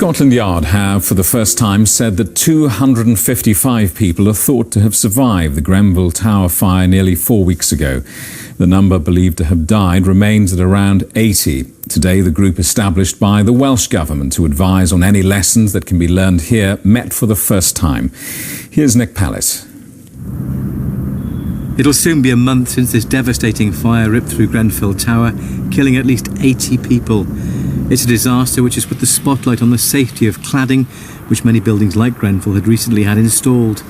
Scotland Yard have, for the first time, said that 255 people are thought to have survived the Grenfell Tower fire nearly 4 weeks ago. The number believed to have died remains at around 80. Today, the group established by the Welsh Government to advise on any lessons that can be learned here met for the first time. Here's Nick Pallet. It'll soon be a month since this devastating fire ripped through Grenfell Tower, killing at least 80 people. It's a disaster which has put the spotlight on the safety of cladding, which many buildings like Grenfell had recently had installed.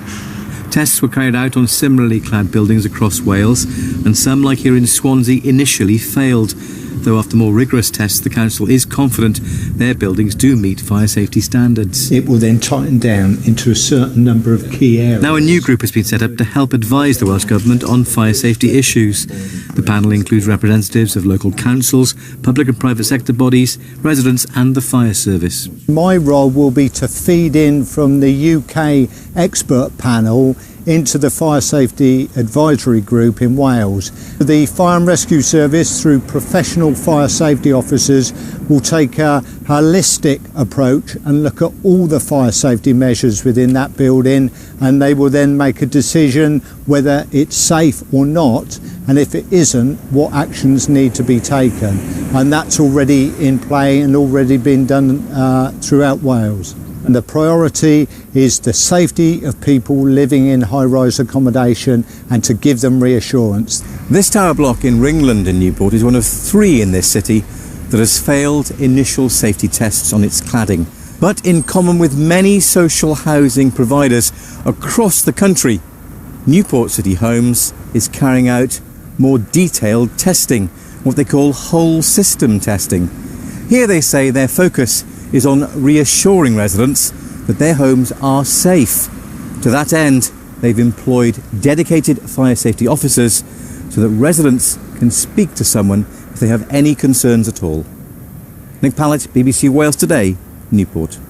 Tests were carried out on similarly clad buildings across Wales, and some, like here in Swansea, initially failed. Though after more rigorous tests, the council is confident their buildings do meet fire safety standards. It will then tighten down into a certain number of key areas. Now a new group has been set up to help advise the Welsh Government on fire safety issues. The panel includes representatives of local councils, public and private sector bodies, residents and the fire service. My role will be to feed in from the UK expert panel into the Fire Safety Advisory Group in Wales. The Fire and Rescue Service, through professional fire safety officers, will take a holistic approach and look at all the fire safety measures within that building, and they will then make a decision whether it's safe or not, and if it isn't, what actions need to be taken. And that's already in play and already been done throughout Wales. And the priority is the safety of people living in high-rise accommodation and to give them reassurance. This tower block in Ringland in Newport is one of 3 in this city that has failed initial safety tests on its cladding. But in common with many social housing providers across the country, Newport City Homes is carrying out more detailed testing, what they call whole system testing. Here they say their focus is on reassuring residents that their homes are safe. To that end, they've employed dedicated fire safety officers so that residents can speak to someone if they have any concerns at all. Nick Pallet, BBC Wales Today, Newport.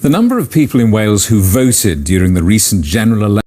The number of people in Wales who voted during the recent general election